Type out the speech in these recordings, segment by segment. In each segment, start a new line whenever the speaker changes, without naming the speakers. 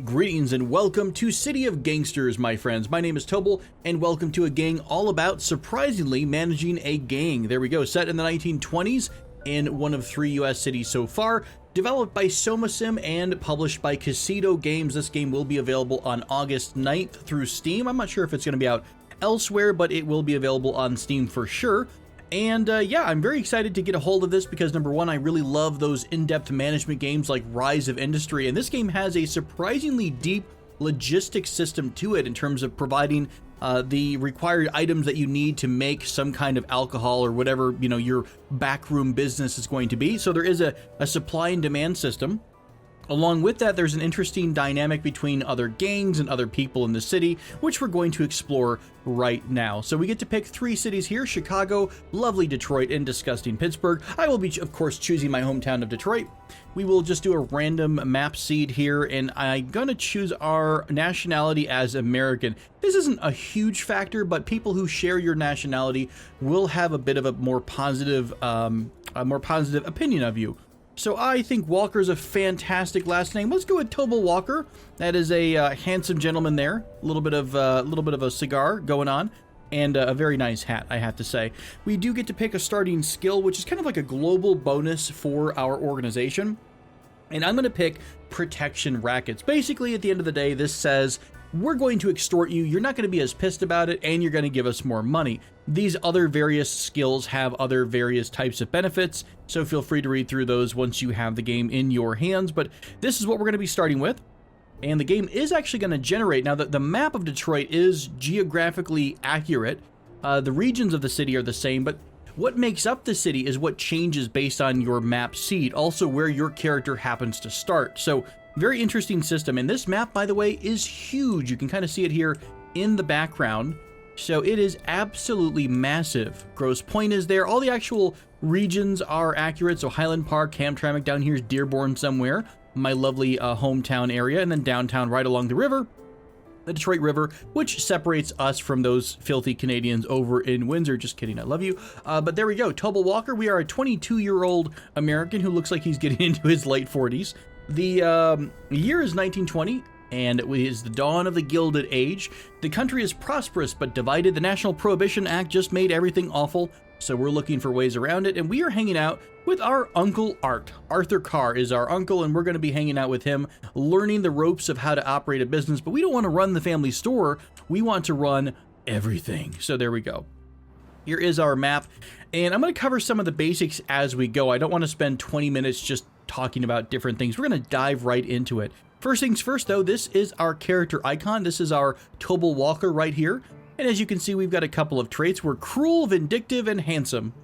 Greetings and welcome to City of Gangsters, my friends. My name is Tobel, and welcome to a gang all about, surprisingly, managing a gang. There we go, set in the 1920s in one of 3 US cities so far. Developed by SomaSim and published by Casito Games. This game will be available on August 9th through Steam. I'm not sure if it's going to be out elsewhere, but it will be available on Steam for sure. And yeah, I'm very excited to get a hold of this because number one, I really love those in-depth management games like Rise of Industry, and this game has a surprisingly deep logistics system to it in terms of providing the required items that you need to make some kind of alcohol or whatever, you know, your backroom business is going to be. So there is a supply and demand system. Along with that, there's an interesting dynamic between other gangs and other people in the city, which we're going to explore right now. So we get to pick 3 cities here: Chicago, lovely Detroit, and disgusting Pittsburgh. I will be, of course, choosing my hometown of Detroit. We will just do a random map seed here, and I'm going to choose our nationality as American. This isn't a huge factor, but people who share your nationality will have a bit of a more positive opinion of you. So I think Walker's a fantastic last name. Let's go with Tobel Walker. That is a handsome gentleman there. A little bit of a cigar going on, and a very nice hat, I have to say. We do get to pick a starting skill, which is kind of like a global bonus for our organization. And I'm going to pick Protection Rackets. Basically, at the end of the day, this says we're going to extort you, you're not going to be as pissed about it, and you're going to give us more money. These other various skills have other various types of benefits, so feel free to read through those once you have the game in your hands, but this is what we're going to be starting with. And the game is actually going to generate, now the map of Detroit is geographically accurate. The regions of the city are the same, but what makes up the city is what changes based on your map seed, also where your character happens to start. So very interesting system, and this map, by the way, is huge. You can kind of see it here in the background. So it is absolutely massive. Grosse Pointe is there. All the actual regions are accurate. So Highland Park, Hamtramck, down here is Dearborn somewhere, my lovely hometown area, and then downtown right along the river, the Detroit River, which separates us from those filthy Canadians over in Windsor. Just kidding, I love you. But there we go, Tobel Walker. We are a 22-year-old American who looks like he's getting into his late 40s. The year is 1920, and it is the dawn of the Gilded Age. The country is prosperous but divided. The National Prohibition Act just made everything awful, so we're looking for ways around it, and we are hanging out with our Uncle Art. Arthur Carr is our uncle, and we're going to be hanging out with him, learning the ropes of how to operate a business, but we don't want to run the family store. We want to run everything. So there we go. Here is our map, and I'm going to cover some of the basics as we go. I don't want to spend 20 minutes just talking about different things. We're going to dive right into it. First things first, though, this is our character icon. This is our Tobel Walker right here. And as you can see, we've got a couple of traits. We're cruel, vindictive, and handsome.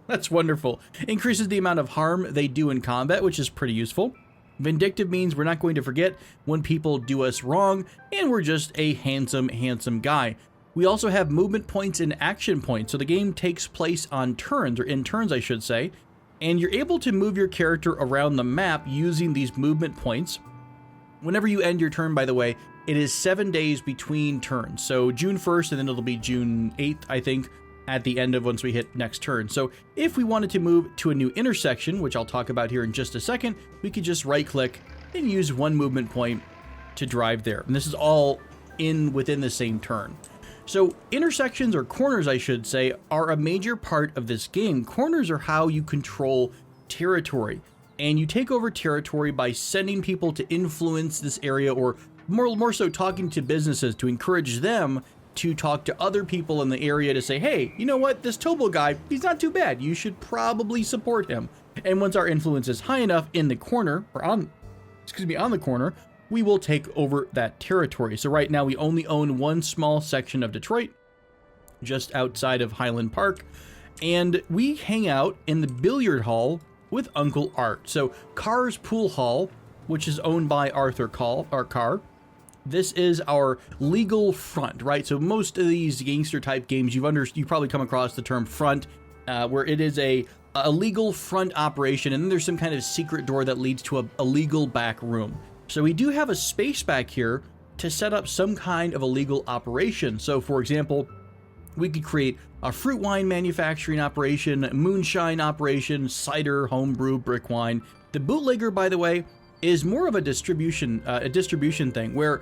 That's wonderful. Increases the amount of harm they do in combat, which is pretty useful. Vindictive means we're not going to forget when people do us wrong, and we're just a handsome guy. We also have movement points and action points, so the game takes place on turns, or in turns, I should say, and you're able to move your character around the map using these movement points. Whenever you end your turn, by the way, it is 7 days between turns, so June 1st, and then it'll be June 8th, I think, at the end of once we hit next turn. So if we wanted to move to a new intersection, which I'll talk about here in just a second, we could just right-click and use one movement point to drive there, and this is all within the same turn. So intersections, or corners I should say, are a major part of this game. Corners are how you control territory, and you take over territory by sending people to influence this area, or more so talking to businesses to encourage them to talk to other people in the area to say, hey, you know what, this Tobel guy, he's not too bad, you should probably support him. And once our influence is high enough in the corner, or on the corner, we will take over that territory. So right now we only own one small section of Detroit, just outside of Highland Park, and we hang out in the billiard hall with Uncle Art. So Carr's Pool Hall, which is owned by Arthur Carr. This is our legal front, right? So most of these gangster type games, you've probably come across the term front, where it is a legal front operation, and then there's some kind of secret door that leads to a legal back room. So we do have a space back here to set up some kind of a legal operation. So for example, we could create a fruit wine manufacturing operation, moonshine operation, cider, homebrew, brick wine. The bootlegger, by the way, is more of a distribution thing, where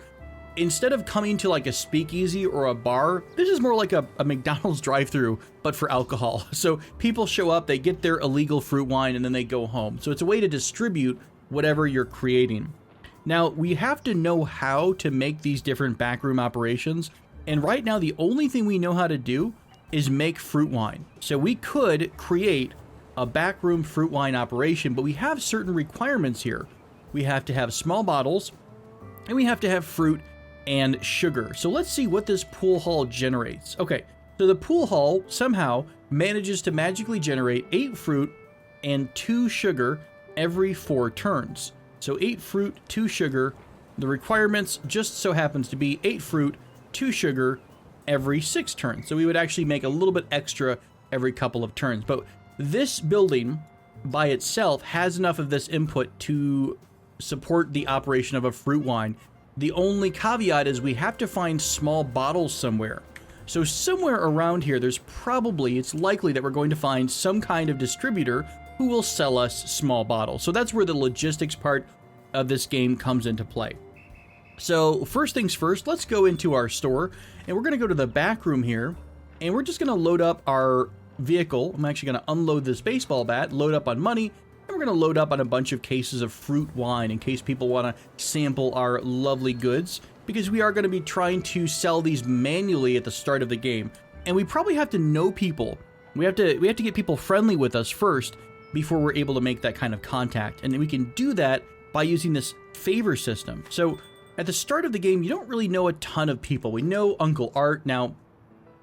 instead of coming to like a speakeasy or a bar, this is more like a McDonald's drive-through, but for alcohol. So people show up, they get their illegal fruit wine, and then they go home. So it's a way to distribute whatever you're creating. Now, we have to know how to make these different backroom operations, and right now the only thing we know how to do is make fruit wine. So we could create a backroom fruit wine operation, but we have certain requirements here. We have to have small bottles, and we have to have fruit and sugar. So let's see what this pool hall generates. Okay, so the pool hall somehow manages to magically generate 8 fruit and 2 sugar every 4 turns. So 8 fruit, 2 sugar. The requirements just so happens to be 8 fruit, 2 sugar every 6 turns. So we would actually make a little bit extra every couple of turns. But this building by itself has enough of this input to support the operation of a fruit wine. The only caveat is we have to find small bottles somewhere. So somewhere around here, it's likely that we're going to find some kind of distributor who will sell us small bottles. So that's where the logistics part of this game comes into play. So first things first, let's go into our store, and we're going to go to the back room here, and we're just going to load up our vehicle. I'm actually going to unload this baseball bat, load up on money, and we're going to load up on a bunch of cases of fruit wine in case people want to sample our lovely goods, because we are going to be trying to sell these manually at the start of the game. And we probably have to know people. We have to get people friendly with us first before we're able to make that kind of contact. And we can do that by using this favor system. So at the start of the game, you don't really know a ton of people. We know Uncle Art. Now,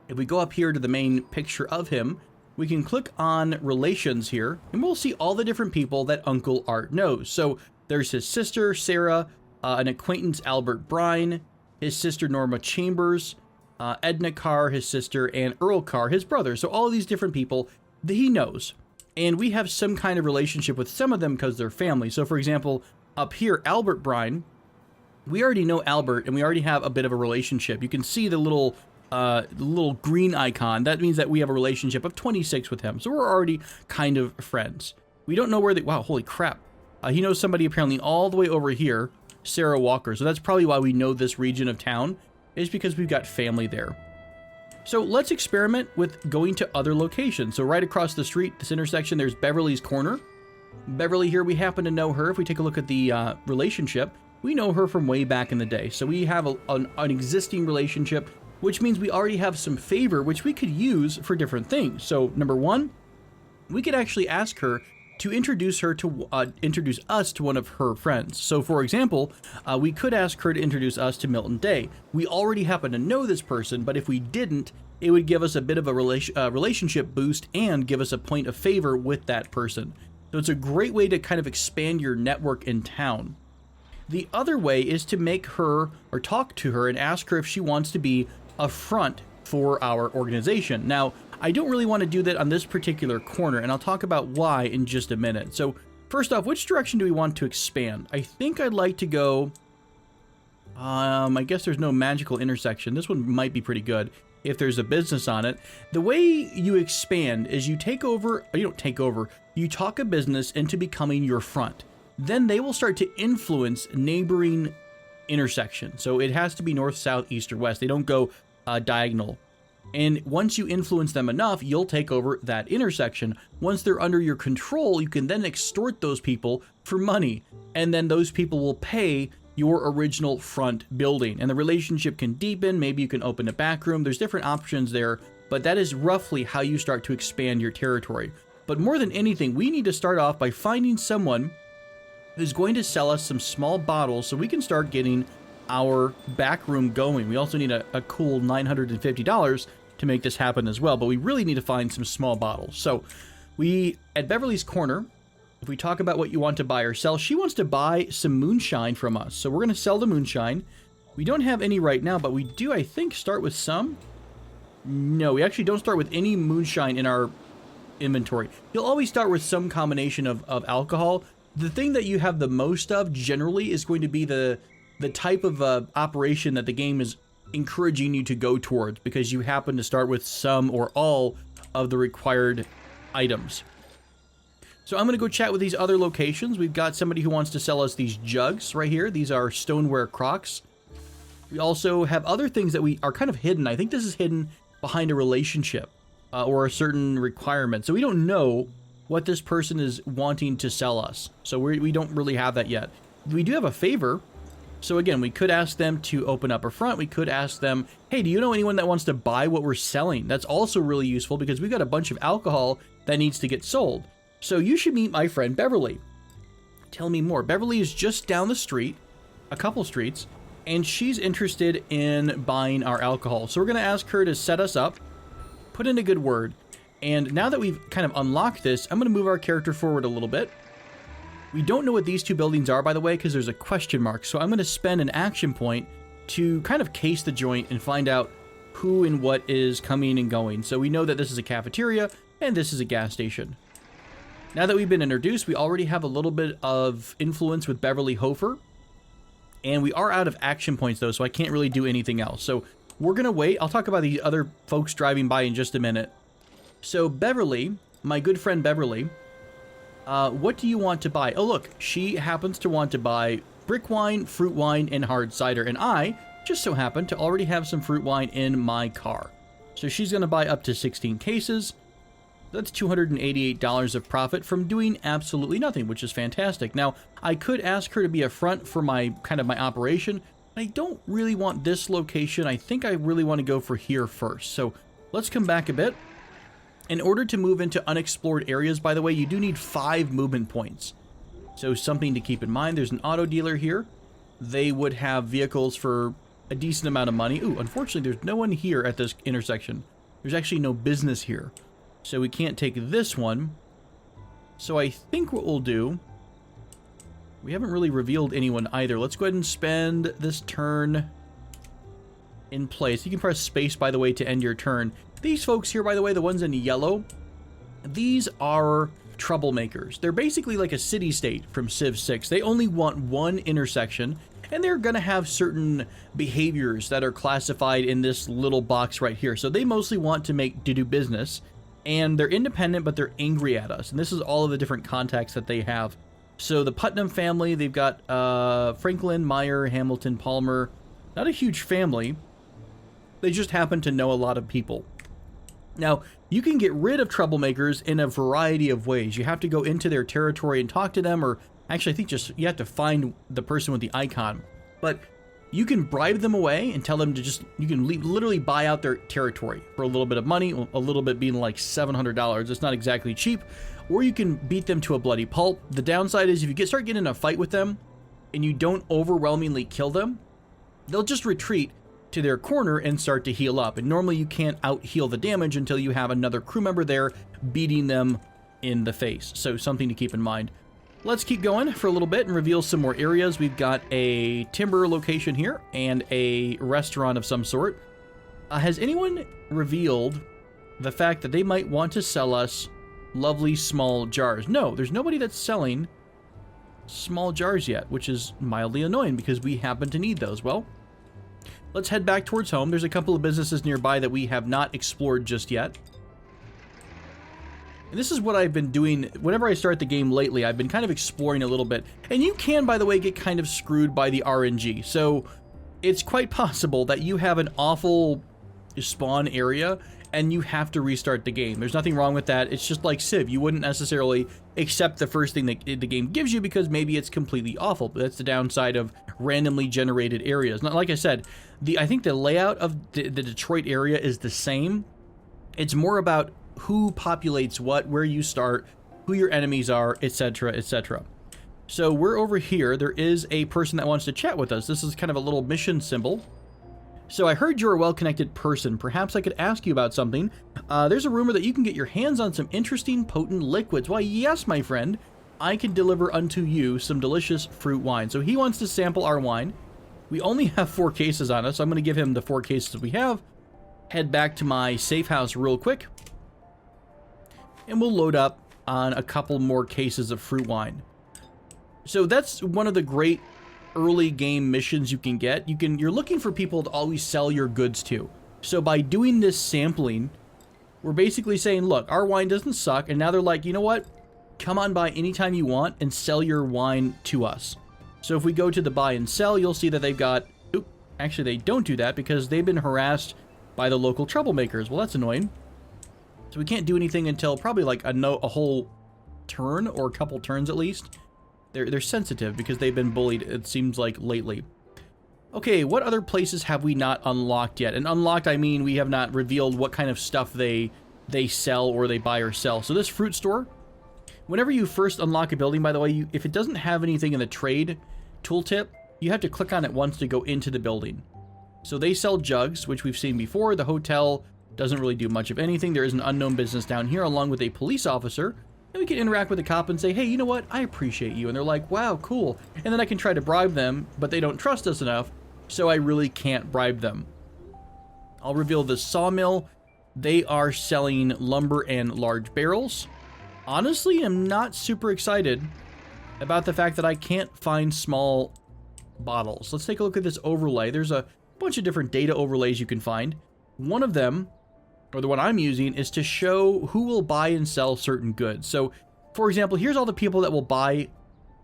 if we go up here to the main picture of him, we can click on relations here, and we'll see all the different people that Uncle Art knows. So there's his sister, Sarah, an acquaintance, Albert Brine, his sister, Norma Chambers, Edna Carr, his sister, and Earl Carr, his brother. So all of these different people that he knows. And we have some kind of relationship with some of them because they're family. So for example, up here, Albert Brine, we already know Albert, and we already have a bit of a relationship. You can see the little green icon. That means that we have a relationship of 26 with him. So we're already kind of friends. We don't know where they... Wow, holy crap. He knows somebody apparently all the way over here, Sarah Walker. So that's probably why we know this region of town, is because we've got family there. So let's experiment with going to other locations. So right across the street, this intersection, there's Beverly's Corner. Beverly here, we happen to know her. If we take a look at the relationship, we know her from way back in the day. So we have an existing relationship, which means we already have some favor, which we could use for different things. So number one, we could actually ask her to introduce us to one of her friends. So for example, we could ask her to introduce us to Milton Day. We already happen to know this person, but if we didn't, it would give us a bit of a relationship boost and give us a point of favor with that person. So it's a great way to kind of expand your network in town. The other way is to make her or talk to her and ask her if she wants to be a front for our organization. Now, I don't really want to do that on this particular corner, and I'll talk about why in just a minute. So first off, which direction do we want to expand? I think I'd like to go, I guess there's no magical intersection. This one might be pretty good if there's a business on it. The way you expand is you take over, or you don't take over, you talk a business into becoming your front. Then they will start to influence neighboring intersections. So it has to be north, south, east, or west. They don't go diagonal. And once you influence them enough, you'll take over that intersection. Once they're under your control, you can then extort those people for money. And then those people will pay your original front building. And the relationship can deepen. Maybe you can open a back room. There's different options there. But that is roughly how you start to expand your territory. But more than anything, we need to start off by finding someone who's going to sell us some small bottles so we can start getting our back room going. We also need a cool $950 to make this happen as well, but we really need to find some small bottles. So we, at Beverly's Corner, if we talk about what you want to buy or sell, she wants to buy some moonshine from us. So we're going to sell the moonshine. We don't have any right now, but we do, I think, start with some. No, we actually don't start with any moonshine in our inventory. You'll always start with some combination of alcohol. The thing that you have the most of generally is going to be the type of operation that the game is encouraging you to go towards, because you happen to start with some or all of the required items. So I'm going to go chat with these other locations. We've got somebody who wants to sell us these jugs right here. These are stoneware crocks. We also have other things that we are kind of hidden. I think this is hidden behind a relationship or a certain requirement. So we don't know what this person is wanting to sell us. So we don't really have that yet. We do have a favor. So again, we could ask them to open up a front. We could ask them, hey, do you know anyone that wants to buy what we're selling? That's also really useful because we've got a bunch of alcohol that needs to get sold. So you should meet my friend Beverly. Tell me more. Beverly is just down the street, a couple streets, and she's interested in buying our alcohol. So we're going to ask her to set us up, put in a good word. And now that we've kind of unlocked this, I'm going to move our character forward a little bit. We don't know what these two buildings are, by the way, because there's a question mark. So I'm going to spend an action point to kind of case the joint and find out who and what is coming and going. So we know that this is a cafeteria and this is a gas station. Now that we've been introduced, we already have a little bit of influence with Beverly Hofer. And we are out of action points, though, so I can't really do anything else. So we're going to wait. I'll talk about the other folks driving by in just a minute. So Beverly, my good friend Beverly, what do you want to buy? Oh, look, she happens to want to buy brick wine, fruit wine, and hard cider. And I just so happen to already have some fruit wine in my car. So she's going to buy up to 16 cases. That's $288 of profit from doing absolutely nothing, which is fantastic. Now, I could ask her to be a front for my operation. I don't really want this location. I think I really want to go for here first. So let's come back a bit. In order to move into unexplored areas, by the way, you do need 5 movement points. So something to keep in mind. There's an auto dealer here. They would have vehicles for a decent amount of money. Ooh, unfortunately, there's no one here at this intersection. There's actually no business here. So we can't take this one. So I think what we'll do... We haven't really revealed anyone either. Let's go ahead and spend this turn in place. You can press space, by the way, to end your turn. These folks here, by the way, the ones in yellow, these are troublemakers. They're basically like a city-state from Civ 6. They only want one intersection, and they're going to have certain behaviors that are classified in this little box right here. So they mostly want to do business. And they're independent, but they're angry at us. And this is all of the different contacts that they have. So the Putnam family, they've got Franklin, Meyer, Hamilton, Palmer. Not a huge family. They just happen to know a lot of people. Now, you can get rid of troublemakers in a variety of ways. You have to go into their territory and talk to them, or actually, I think just you have to find the person with the icon. But you can bribe them away and tell them to you can literally buy out their territory for a little bit of money, a little bit being like $700. It's not exactly cheap. Or you can beat them to a bloody pulp. The downside is if you start getting in a fight with them and you don't overwhelmingly kill them, they'll just retreat to their corner and start to heal up. And normally you can't out-heal the damage until you have another crew member there beating them in the face. So something to keep in mind. Let's keep going for a little bit and reveal some more areas. We've got a timber location here and a restaurant of some sort. Has anyone revealed the fact that they might want to sell us lovely small jars? No, there's nobody that's selling small jars yet, which is mildly annoying because we happen to need those. Well, let's head back towards home. There's a couple of businesses nearby that we have not explored just yet. And this is what I've been doing whenever I start the game lately. I've been kind of exploring a little bit. And you can, by the way, get kind of screwed by the RNG. So it's quite possible that you have an awful spawn area and you have to restart the game. There's nothing wrong with that. It's just like Civ. You wouldn't necessarily accept the first thing that the game gives you because maybe it's completely awful. But that's the downside of randomly generated areas. Not like I said, I think the layout of the Detroit area is the same. It's more about who populates what, where you start, who your enemies are, etc., etc. So we're over here. There is a person that wants to chat with us. This is kind of a little mission symbol. So I heard you're a well-connected person. Perhaps I could ask you about something. There's a rumor that you can get your hands on some interesting, potent liquids. Why, yes, my friend. I can deliver unto you some delicious fruit wine. So he wants to sample our wine. We only have 4 cases on us, so I'm going to give him the 4 cases we have. Head back to my safe house real quick. And we'll load up on a couple more cases of fruit wine. So that's one of the great early game missions you can get. You're looking for people to always sell your goods to. So by doing this sampling, we're basically saying, look, our wine doesn't suck. And now they're like, you know what? come on by anytime you want and sell your wine to us. So if we go to the buy and sell, you'll see that they've got... Oop, actually, they don't do that because they've been harassed by the local troublemakers. Well, that's annoying. So we can't do anything until probably like a whole turn, or a couple turns at least. They're sensitive because they've been bullied, it seems like, lately. Okay, what other places have we not unlocked yet? And unlocked, I mean we have not revealed what kind of stuff they sell or they buy or sell. So this fruit store, whenever you first unlock a building, by the way, if it doesn't have anything in the trade tooltip, you have to click on it once to go into the building. So they sell jugs, which we've seen before. The hotel doesn't really do much of anything. There is an unknown business down here along with a police officer. And we can interact with the cop and say, hey, you know what? I appreciate you. And they're like, wow, cool. And then I can try to bribe them, but they don't trust us enough, so I really can't bribe them. I'll reveal the sawmill. They are selling lumber and large barrels. Honestly, I'm not super excited about the fact that I can't find small bottles. Let's take a look at this overlay. There's a bunch of different data overlays you can find. One of them, or the one I'm using, is to show who will buy and sell certain goods. So, for example, here's all the people that will buy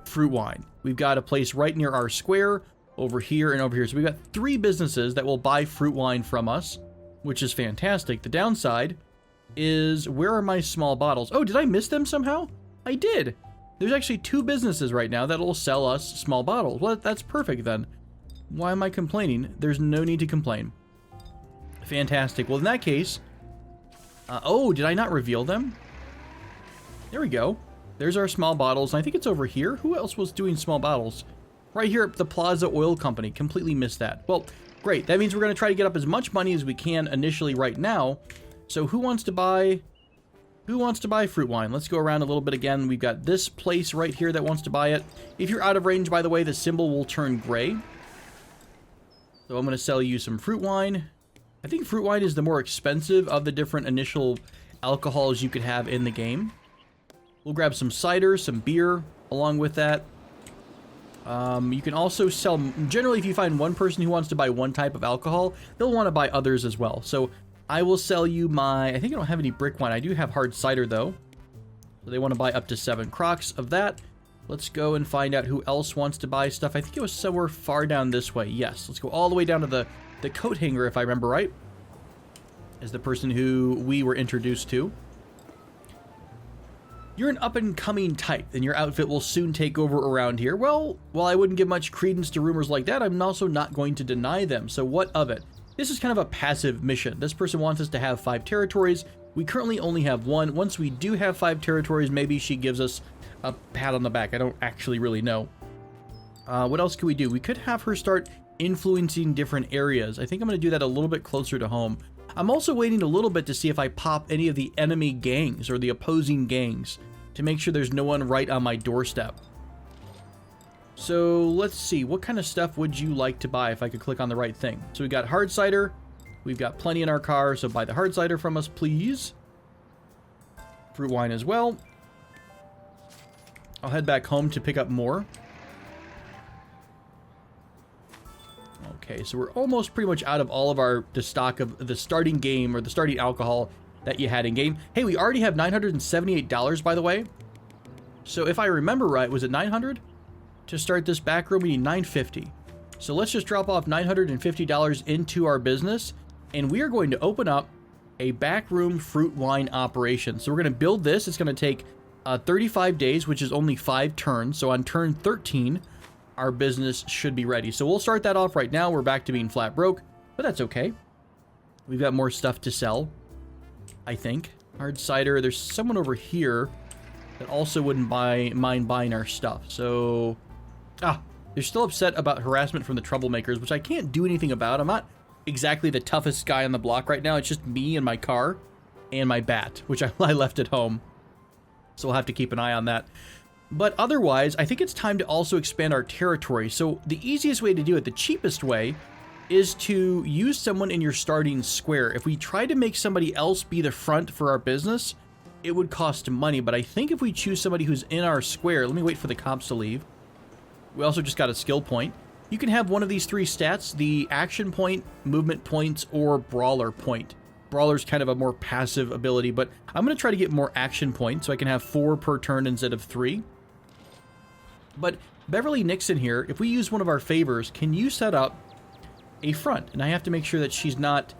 fruit wine. We've got a place right near our square, over here and over here. So we've got 3 businesses that will buy fruit wine from us, which is fantastic. The downside is, where are my small bottles? Oh, did I miss them somehow? I did. There's actually 2 businesses right now that will sell us small bottles. Well, that's perfect then. Why am I complaining? There's no need to complain. Fantastic. Well, in that case... oh, did I not reveal them? There we go. There's our small bottles. And I think it's over here. Who else was doing small bottles? Right here at the Plaza Oil Company. Completely missed that. Well, great. That means we're going to try to get up as much money as we can initially right now. So who wants to buy... Who wants to buy fruit wine? Let's go around a little bit again. We've got this place right here that wants to buy it. If you're out of range, by the way, the symbol will turn gray. So I'm going to sell you some fruit wine. I think fruit wine is the more expensive of the different initial alcohols you could have in the game. We'll grab some cider, some beer along with that. You can also sell... Generally, if you find one person who wants to buy one type of alcohol, they'll want to buy others as well. So I will sell you my... I think I don't have any brick wine. I do have hard cider, though. So they want to buy up to 7 crocks of that. Let's go and find out who else wants to buy stuff. I think it was somewhere far down this way. Yes, let's go all the way down to the coat hanger, if I remember right. Is the person who we were introduced to. You're an up-and-coming type, and your outfit will soon take over around here. Well, while I wouldn't give much credence to rumors like that, I'm also not going to deny them. So what of it? This is kind of a passive mission. This person wants us to have 5 territories. We currently only have 1. Once we do have 5 territories, maybe she gives us a pat on the back. I don't actually really know. What else could we do? We could have her start influencing different areas. I think I'm going to do that a little bit closer to home. I'm also waiting a little bit to see if I pop any of the enemy gangs or the opposing gangs to make sure there's no one right on my doorstep. So let's see, what kind of stuff would you like to buy if I could click on the right thing? So we got hard cider. We've got plenty in our car, so buy the hard cider from us, please. Fruit wine as well. I'll head back home to pick up more. Okay, so we're almost pretty much out of all of the stock of the starting game or the starting alcohol that you had in game. Hey, we already have $978, by the way. So if I remember right, was it 900? To start this back room, we need 950. So let's just drop off $950 into our business, and we are going to open up a backroom fruit wine operation. So we're going to build this. It's going to take 35 days, which is only 5 turns. So on turn 13, our business should be ready. So we'll start that off right now. We're back to being flat broke, but that's okay. We've got more stuff to sell, I think. Hard cider. There's someone over here that also wouldn't mind buying our stuff. So, they're still upset about harassment from the troublemakers, which I can't do anything about. I'm not exactly the toughest guy on the block right now. It's just me and my car and my bat, which I left at home. So we'll have to keep an eye on that. But otherwise, I think it's time to also expand our territory. So the easiest way to do it, the cheapest way, is to use someone in your starting square. If we try to make somebody else be the front for our business, it would cost money. But I think if we choose somebody who's in our square, let me wait for the cops to leave. We also just got a skill point. You can have one of these 3 stats, the action point, movement points, or brawler point. Brawler's kind of a more passive ability, but I'm going to try to get more action points so I can have 4 per turn instead of 3. But Beverly Nixon here, if we use one of our favors, can you set up a front? And I have to make sure that she's not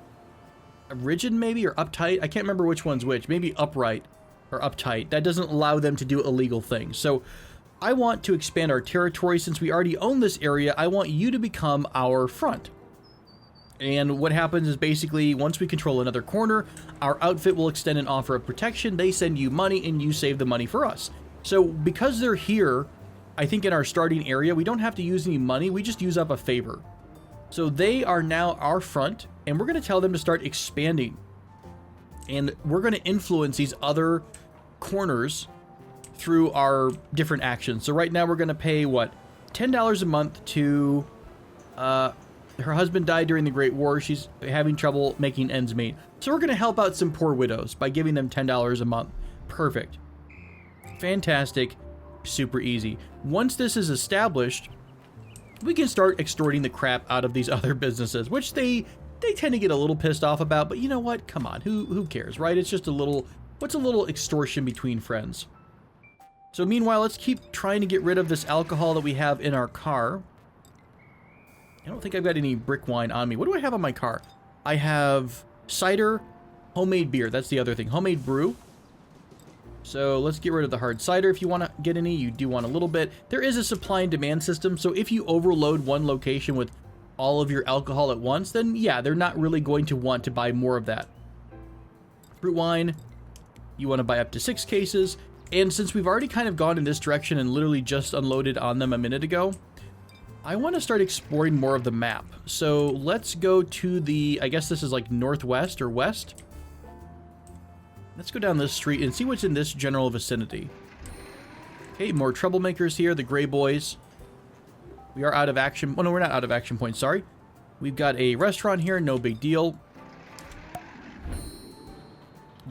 rigid maybe, or uptight. I can't remember which one's which. Maybe upright or uptight. That doesn't allow them to do illegal things. So I want to expand our territory. Since we already own this area, I want you to become our front. And what happens is basically once we control another corner, our outfit will extend an offer of protection. They send you money and you save the money for us. So because they're here, I think in our starting area, we don't have to use any money. We just use up a favor. So they are now our front, and we're going to tell them to start expanding. And we're going to influence these other corners through our different actions. So right now we're going to pay, what, $10 a month to... her husband died during the Great War. She's having trouble making ends meet. So we're going to help out some poor widows by giving them $10 a month. Perfect. Fantastic. Super easy. Once this is established, we can start extorting the crap out of these other businesses, which they tend to get a little pissed off about. But you know what? Come on. Who cares, right? It's just a little... What's a little extortion between friends? So meanwhile, let's keep trying to get rid of this alcohol that we have in our car. I don't think I've got any brick wine on me. What do I have on my car? I have cider, homemade beer. That's the other thing. Homemade brew. So let's get rid of the hard cider. If you want to get any, you do want a little bit. There is a supply and demand system. So if you overload one location with all of your alcohol at once, then yeah, they're not really going to want to buy more of that. Fruit wine, you want to buy up to 6 cases. And since we've already kind of gone in this direction and literally just unloaded on them a minute ago, I want to start exploring more of the map. So let's go to the, I guess this is like northwest or west. Let's go down this street and see what's in this general vicinity. Okay, more Troublemakers here, the Gray Boys. We are out of action. Oh, no, we're not out of action points, sorry. We've got a restaurant here, no big deal.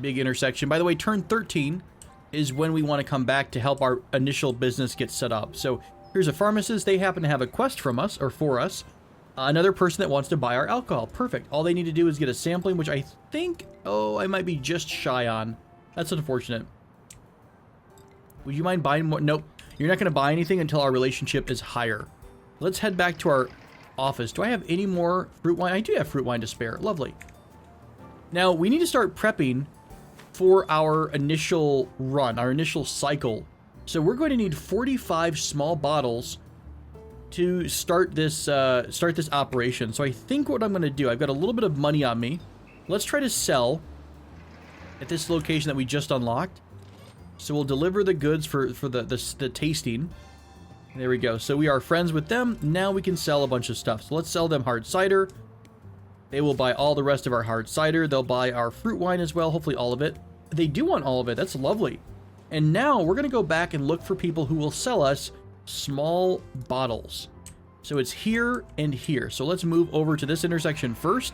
Big intersection. By the way, turn 13 is when we want to come back to help our initial business get set up. So here's a pharmacist. They happen to have a quest from us, or for us. Another person that wants to buy our alcohol. Perfect. All they need to do is get a sampling, which I think, oh, I might be just shy on. That's unfortunate. Would you mind buying more? Nope. You're not going to buy anything until our relationship is higher. Let's head back to our office. Do I have any more fruit wine? I do have fruit wine to spare. Lovely. Now, we need to start prepping for our initial run, our initial cycle. So we're going to need 45 small bottles to start this operation. So I think what I'm going to do, I've got a little bit of money on me. Let's try to sell at this location that we just unlocked. So we'll deliver the goods for the tasting. There we go. So we are friends with them. Now we can sell a bunch of stuff. So let's sell them hard cider. They will buy all the rest of our hard cider. They'll buy our fruit wine as well. Hopefully all of it. They do want all of it. That's lovely. And now we're going to go back and look for people who will sell us small bottles. So it's here and here. So let's move over to this intersection first.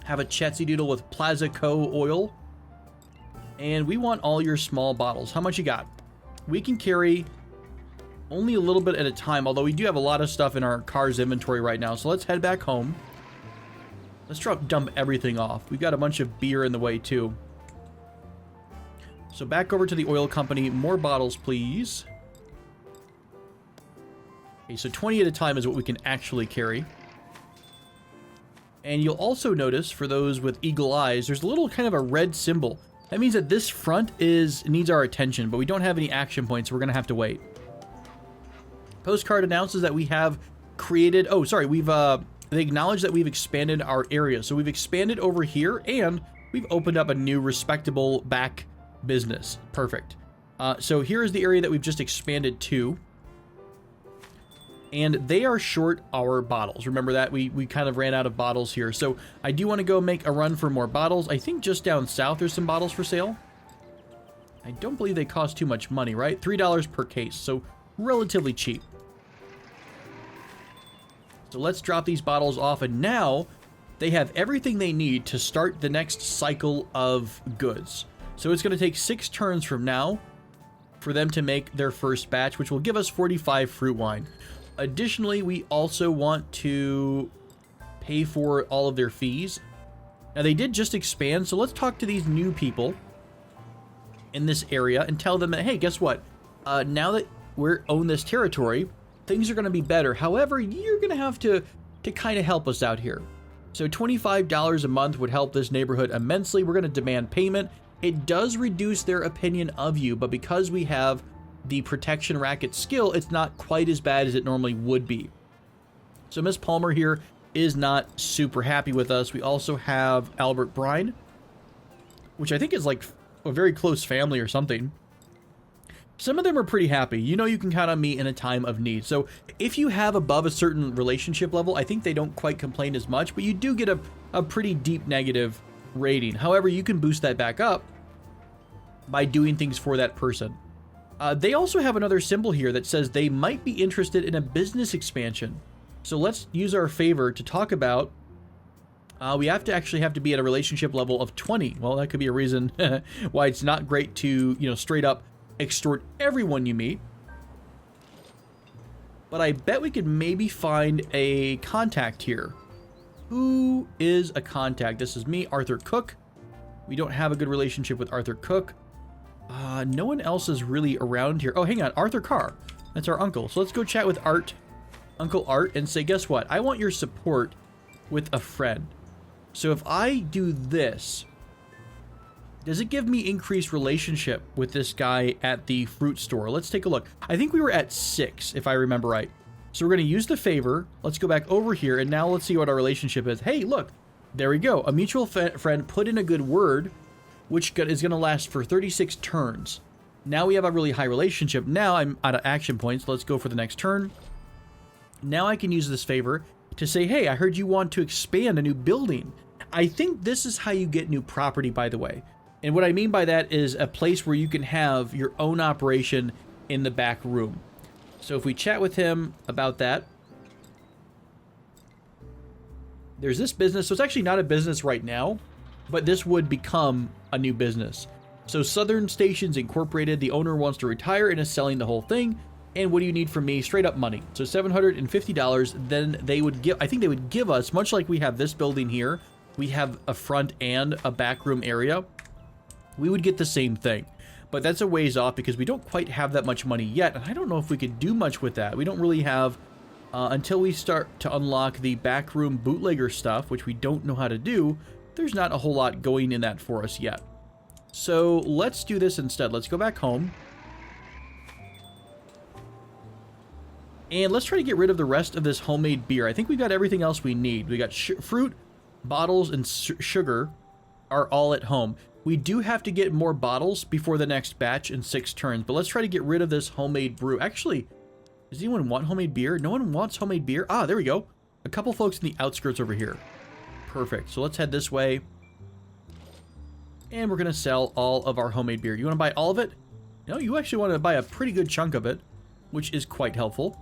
Have a Chetsy Doodle with Plaza Co. oil. And we want all your small bottles. How much you got? We can carry only a little bit at a time, although we do have a lot of stuff in our car's inventory right now. So let's head back home. Let's dump everything off. We've got a bunch of beer in the way too. So back over to the oil company. More bottles, please. Okay, so 20 at a time is what we can actually carry. And you'll also notice, for those with eagle eyes, there's a little kind of a red symbol. That means that this front needs our attention, but we don't have any action points, so we're going to have to wait. Postcard announces that we have created... Oh, sorry, they acknowledge that we've expanded our area. So we've expanded over here, and we've opened up a new respectable back business. Perfect. So here is the area that we've just expanded to. And they are short our bottles. Remember that? We kind of ran out of bottles here. So I do want to go make a run for more bottles. I think just down south there's some bottles for sale. I don't believe they cost too much money, right? $3 per case. So relatively cheap. So let's drop these bottles off. And now they have everything they need to start the next cycle of goods. So it's going to take 6 turns from now for them to make their first batch, which will give us 45 fruit wine. Additionally, we also want to pay for all of their fees. Now, they did just expand, so let's talk to these new people in this area and tell them that, hey, guess what? Now that we own this territory, things are going to be better. However, you're going to have to kind of help us out here. So $25 a month would help this neighborhood immensely. We're going to demand payment. It does reduce their opinion of you, but because we have the protection racket skill, it's not quite as bad as it normally would be. So Miss Palmer here is not super happy with us. We also have Albert Brine, which I think is like a very close family or something. Some of them are pretty happy. You know, you can count on me in a time of need. So if you have above a certain relationship level, I think they don't quite complain as much, but you do get a pretty deep negative rating. However, you can boost that back up by doing things for that person. They also have another symbol here that says they might be interested in a business expansion. So let's use our favor to talk about, we have to be at a relationship level of 20. Well, that could be a reason why it's not great to, you know, straight up extort everyone you meet. But I bet we could maybe find a contact here. Who is a contact? This is me, Arthur Cook. We don't have a good relationship with Arthur Cook. No one else is really around here. Oh, hang on, Arthur Carr. That's our uncle. So let's go chat with Uncle Art, and say, guess what? I want your support with a friend. So if I do this, does it give me increased relationship with this guy at the fruit store? Let's take a look. I think we were at 6, if I remember right. So we're going to use the favor. Let's go back over here, and now let's see what our relationship is. Hey, look, there we go. A mutual friend put in a good word, which is going to last for 36 turns. Now we have a really high relationship. Now I'm out of action points. Let's go for the next turn. Now I can use this favor to say, hey, I heard you want to expand a new building. I think this is how you get new property, by the way. And what I mean by that is a place where you can have your own operation in the back room. So if we chat with him about that, there's this business. So it's actually not a business right now, but this would become a new business. So Southern Stations Incorporated, the owner wants to retire and is selling the whole thing. And what do you need from me? Straight up money. So $750, then they would give, I think they would give us, much like we have this building here, we have a front and a back room area. We would get the same thing. But that's a ways off because we don't quite have that much money yet. And I don't know if we could do much with that. We don't really have, until we start to unlock the backroom bootlegger stuff, which we don't know how to do, there's not a whole lot going in that for us yet. So let's do this instead. Let's go back home. And let's try to get rid of the rest of this homemade beer. I think we've got everything else we need. We got fruit, bottles, and sugar are all at home. We do have to get more bottles before the next batch in 6 turns, but let's try to get rid of this homemade brew. Actually, does anyone want homemade beer? No one wants homemade beer? Ah, there we go. A couple folks in the outskirts over here. Perfect. So let's head this way. And we're going to sell all of our homemade beer. You want to buy all of it? No, you actually want to buy a pretty good chunk of it, which is quite helpful.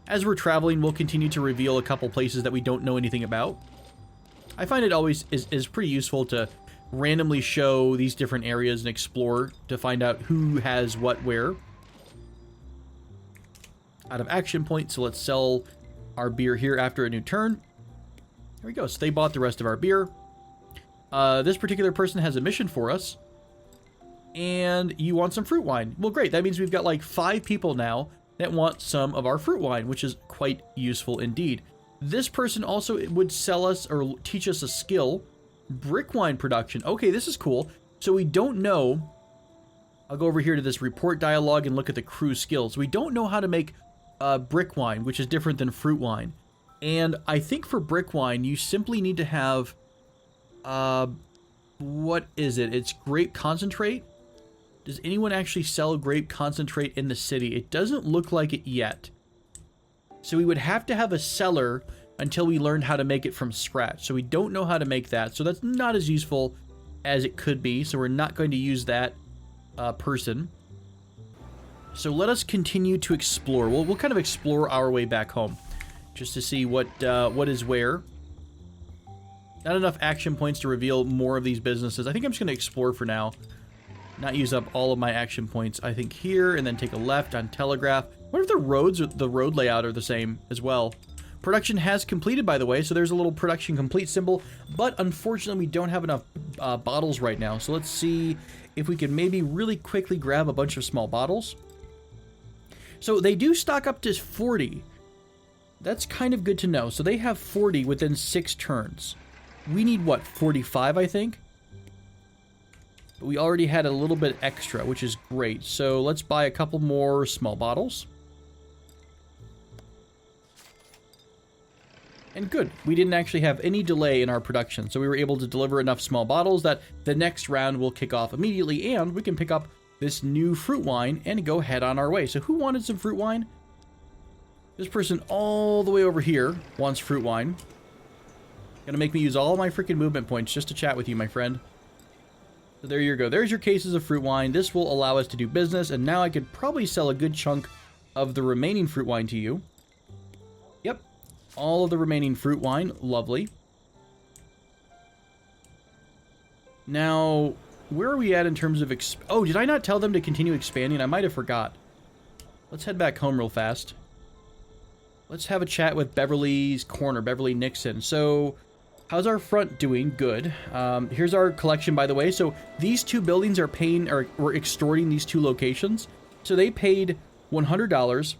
As we're traveling, we'll continue to reveal a couple places that we don't know anything about. I find it always is pretty useful to randomly show these different areas and explore to find out who has what where. Out of action point, so let's sell our beer here after a new turn. There we go. So they bought the rest of our beer. This particular person has a mission for us. And you want some fruit wine. Well, great. That means we've got like 5 people now that want some of our fruit wine, which is quite useful indeed. This person also would sell us or teach us a skill. Brick wine production. Okay, this is cool. So we don't know. I'll go over here to this report dialogue and look at the crew skills. We don't know how to make brick wine, which is different than fruit wine. And I think for brick wine, you simply need to have, what is it? It's grape concentrate. Does anyone actually sell grape concentrate in the city? It doesn't look like it yet. So we would have to have a cellar until we learned how to make it from scratch. So we don't know how to make that. So that's not as useful as it could be. So we're not going to use that person. So let us continue to explore. We'll kind of explore our way back home just to see what is where. Not enough action points to reveal more of these businesses. I think I'm just going to explore for now. Not use up all of my action points. I think here and then take a left on Telegraph. What if the roads, the road layout are the same as well? Production has completed, by the way, so there's a little production complete symbol, but unfortunately we don't have enough bottles right now. So let's see if we can maybe really quickly grab a bunch of small bottles. So they do stock up to 40. That's kind of good to know. So they have 40 within 6 turns. We need, what, 45, I think? But we already had a little bit extra, which is great. So let's buy a couple more small bottles. And good, we didn't actually have any delay in our production, so we were able to deliver enough small bottles that the next round will kick off immediately, and we can pick up this new fruit wine and go head on our way. So who wanted some fruit wine? This person all the way over here wants fruit wine. Gonna make me use all my freaking movement points just to chat with you, my friend. So there you go. There's your cases of fruit wine. This will allow us to do business, and now I could probably sell a good chunk of the remaining fruit wine to you. Yep. All of the remaining fruit wine. Lovely. Now, where are we at in terms of... Oh, did I not tell them to continue expanding? I might have forgot. Let's head back home real fast. Let's have a chat with Beverly's Corner, Beverly Nixon. So, how's our front doing? Good. Here's our collection, by the way. So, these two buildings are paying... or we're extorting these two locations. So, they paid $100...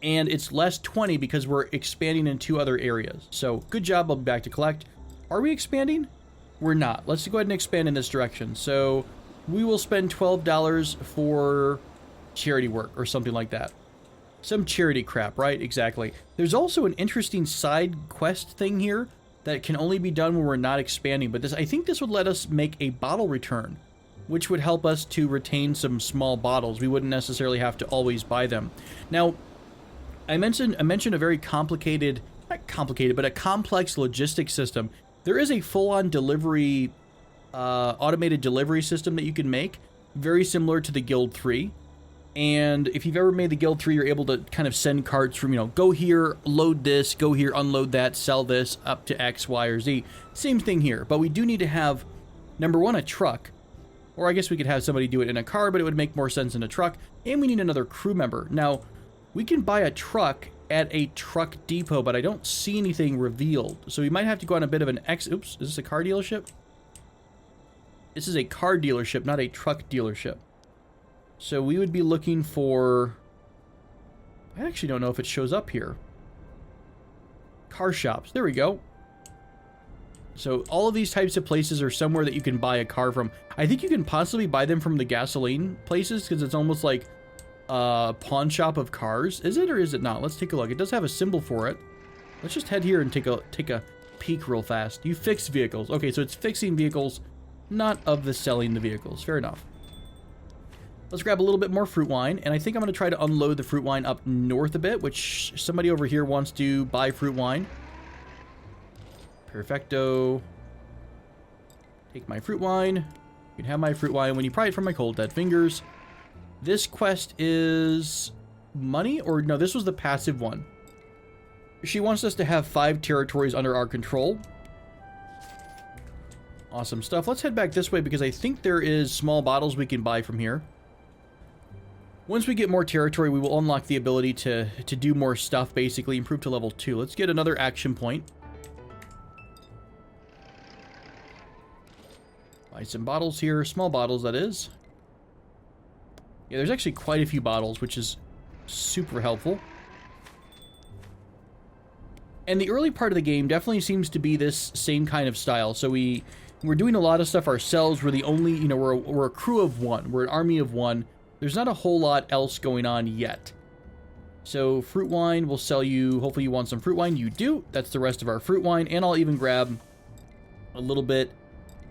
and it's less 20 because we're expanding in 2 other areas. So, good job. I'll be back to collect. Are we expanding? We're not. Let's go ahead and expand in this direction. So, we will spend $12 for charity work or something like that. Some charity crap, right? Exactly. There's also an interesting side quest thing here that can only be done when we're not expanding. But I think this would let us make a bottle return, which would help us to retain some small bottles. We wouldn't necessarily have to always buy them. Now, I mentioned a very complicated, not complicated, but a complex logistics system. There is a full-on delivery, automated delivery system that you can make, very similar to the Guild 3. And if you've ever made the Guild 3, you're able to kind of send carts from, go here, load this, go here, unload that, sell this, up to X, Y, or Z. Same thing here, but we do need to have, number one, a truck. Or I guess we could have somebody do it in a car, but it would make more sense in a truck. And we need another crew member. Now, we can buy a truck at a truck depot, but I don't see anything revealed. So we might have to go on a bit of an Oops, is this a car dealership? This is a car dealership, not a truck dealership. So we would be looking for... I actually don't know if it shows up here. Car shops. There we go. So all of these types of places are somewhere that you can buy a car from. I think you can possibly buy them from the gasoline places because it's almost like a pawn shop of cars. Is it or is it not? Let's take a look. It does have a symbol for it. Let's just head here and take a peek real fast. You fix vehicles. Okay, so it's fixing vehicles, not of the selling the vehicles. Fair enough. Let's grab a little bit more fruit wine, and I think I'm going to try to unload the fruit wine up north a bit, which somebody over here wants to buy fruit wine. Perfecto. Take my fruit wine. You can have my fruit wine when you pry it from my cold dead fingers. This quest is money, or no, this was the passive one. She wants us to have 5 territories under our control. Awesome stuff. Let's head back this way because I think there is small bottles we can buy from here. Once we get more territory, we will unlock the ability to do more stuff, basically improve to level 2. Let's get another action point. Buy some bottles here, small bottles that is. Yeah, there's actually quite a few bottles, which is super helpful. And the early part of the game definitely seems to be this same kind of style. So we're doing a lot of stuff ourselves. We're the only, we're a crew of 1. We're an army of 1. There's not a whole lot else going on yet. So fruit wine will sell you, hopefully you want some fruit wine. You do. That's the rest of our fruit wine. And I'll even grab a little bit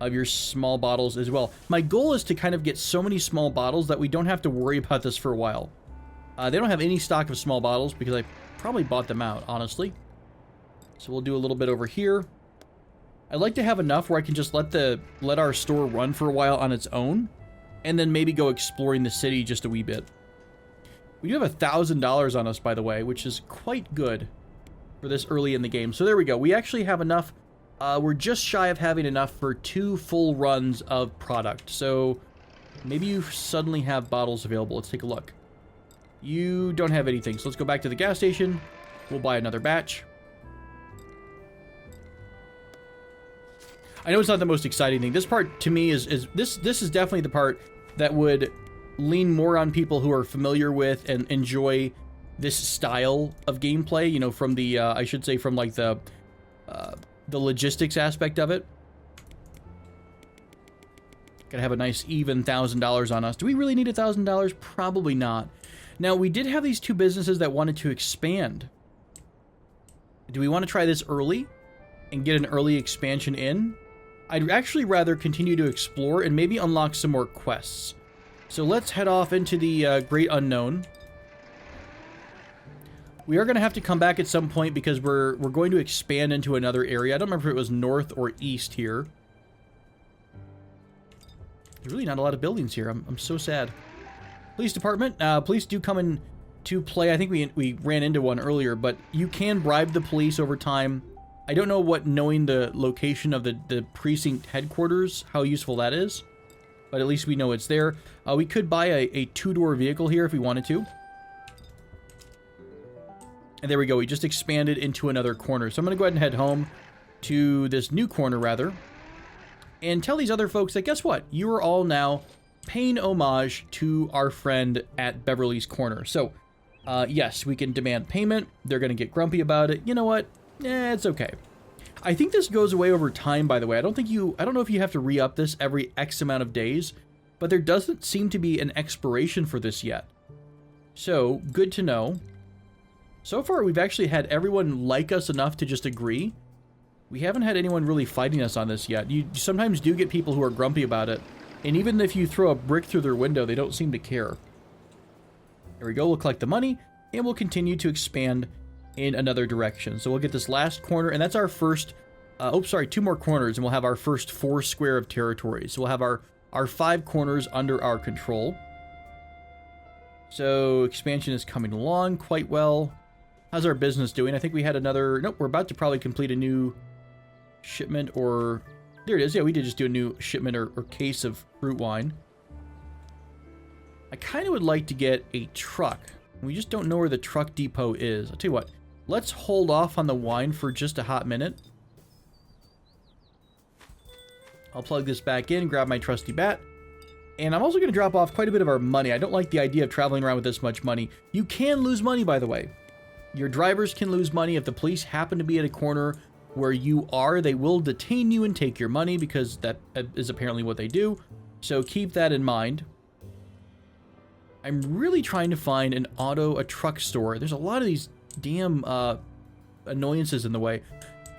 of your small bottles as well. My goal is to kind of get so many small bottles that we don't have to worry about this for a while. They don't have any stock of small bottles because I probably bought them out, honestly. So we'll do a little bit over here. I'd like to have enough where I can just let our store run for a while on its own. And then maybe go exploring the city just a wee bit. We do have $1,000 on us, by the way, which is quite good for this early in the game. So there we go. We actually have enough. We're just shy of having enough for 2 full runs of product. So maybe you suddenly have bottles available. Let's take a look. You don't have anything. So let's go back to the gas station. We'll buy another batch. I know it's not the most exciting thing. This part, to me, is this is definitely the part that would lean more on people who are familiar with and enjoy this style of gameplay, you know, from the, I should say, from, like, the logistics aspect of it. Gotta have a nice even $1,000 on us. Do we really need $1,000? Probably not. Now, we did have these two businesses that wanted to expand. Do we want to try this early and get an early expansion in? I'd actually rather continue to explore and maybe unlock some more quests. So let's head off into the Great Unknown. We are going to have to come back at some point because we're going to expand into another area. I don't remember if it was north or east here. There's really not a lot of buildings here. I'm so sad. Police department, police do come in to play. I think we ran into one earlier, but you can bribe the police over time. I don't know what knowing the location of the precinct headquarters, how useful that is, but at least we know it's there. We could buy a two-door vehicle here if we wanted to. And there we go. We just expanded into another corner. So I'm going to go ahead and head home to this new corner, rather, and tell these other folks that, guess what? You are all now paying homage to our friend at Beverly's Corner. So, yes, we can demand payment. They're going to get grumpy about it. You know what? It's okay. I think this goes away over time, by the way. I don't know if you have to re-up this every X amount of days, but there doesn't seem to be an expiration for this yet. So, good to know. So far, we've actually had everyone like us enough to just agree. We haven't had anyone really fighting us on this yet. You sometimes do get people who are grumpy about it, and even if you throw a brick through their window, they don't seem to care. There we go. We'll collect the money, and we'll continue to expand in another direction. So we'll get this last corner, and that's our first, two more corners, and we'll have our first 4 square of territory. So we'll have our 5 corners under our control. So expansion is coming along quite well. How's our business doing? I think we had another, nope, we're about to probably complete a new shipment, or there it is. Yeah, we did just do a new shipment or case of fruit wine. I kind of would like to get a truck. We just don't know where the truck depot is. I'll tell you what, let's hold off on the wine for just a hot minute. I'll plug this back in, grab my trusty bat, and I'm also going to drop off quite a bit of our money. I don't like the idea of traveling around with this much money. You can lose money, by the way. Your drivers can lose money. If the police happen to be at a corner where you are, they will detain you and take your money, because that is apparently what they do. So keep that in mind. I'm really trying to find a truck store. There's a lot of these damn annoyances in the way.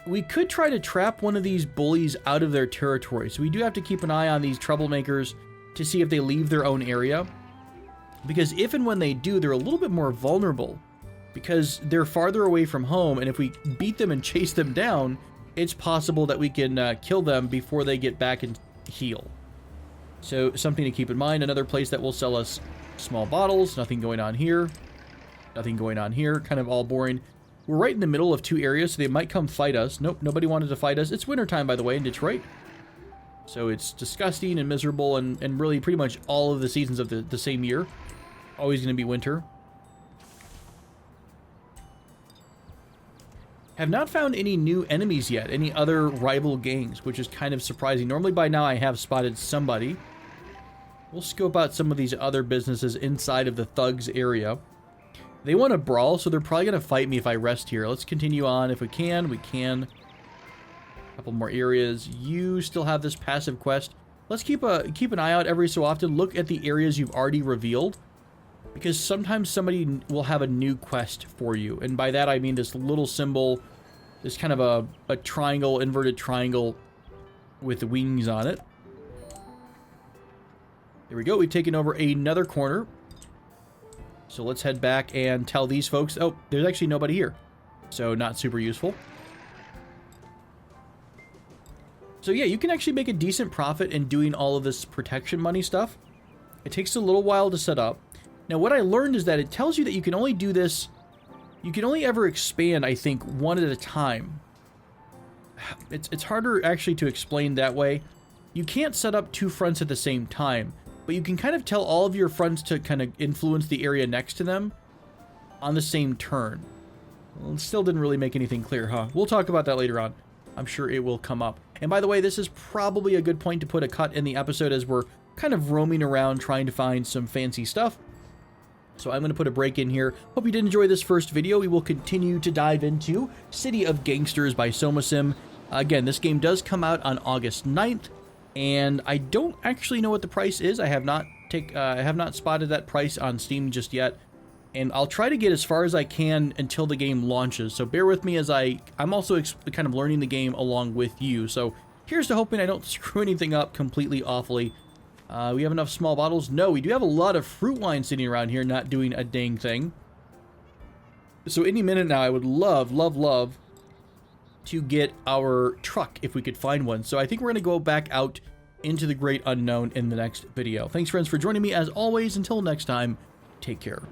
We could try to trap one of these bullies out of their territory. So we do have to keep an eye on these troublemakers to see if they leave their own area. Because if and when they do, they're a little bit more vulnerable, because they're farther away from home, and if we beat them and chase them down, it's possible that we can kill them before they get back and heal. So something to keep in mind. Another place that will sell us small bottles. Nothing going on here. Nothing going on here. Kind of all boring. We're right in the middle of 2 areas, so they might come fight us. Nope, nobody wanted to fight us. It's wintertime, by the way, in Detroit. So it's disgusting and miserable, and really pretty much all of the seasons of the same year. Always going to be winter. Have not found any new enemies yet, any other rival gangs, which is kind of surprising. Normally by now I have spotted somebody. We'll scope out some of these other businesses inside of the thugs area. They want to brawl, so they're probably going to fight me if I rest here. Let's continue on. If we can, we can. A couple more areas. You still have this passive quest. Let's keep an eye out every so often. Look at the areas you've already revealed, because sometimes somebody will have a new quest for you. And by that I mean this little symbol, this kind of a triangle, inverted triangle with wings on it. There we go. We've taken over another corner. So let's head back and tell these folks, oh, there's actually nobody here. So not super useful. So yeah, you can actually make a decent profit in doing all of this protection money stuff. It takes a little while to set up. Now, what I learned is that it tells you that you can only do this, you can only ever expand, I think, one at a time. It's harder actually to explain that way. You can't set up 2 fronts at the same time, but you can kind of tell all of your fronts to kind of influence the area next to them on the same turn. Well, still didn't really make anything clear, huh? We'll talk about that later on. I'm sure it will come up. And by the way, this is probably a good point to put a cut in the episode as we're kind of roaming around trying to find some fancy stuff. So I'm going to put a break in here. Hope you did enjoy this first video. We will continue to dive into City of Gangsters by SomaSim. Again, this game does come out on August 9th, and I don't actually know what the price is. I have not spotted that price on Steam just yet, and I'll try to get as far as I can until the game launches. So bear with me as I'm also kind of learning the game along with you. So here's to hoping I don't screw anything up completely awfully. We have enough small bottles? No, we do have a lot of fruit wine sitting around here not doing a dang thing. So any minute now, I would love to get our truck if we could find one. So I think we're going to go back out into the great unknown in the next video. Thanks, friends, for joining me. As always, until next time, take care.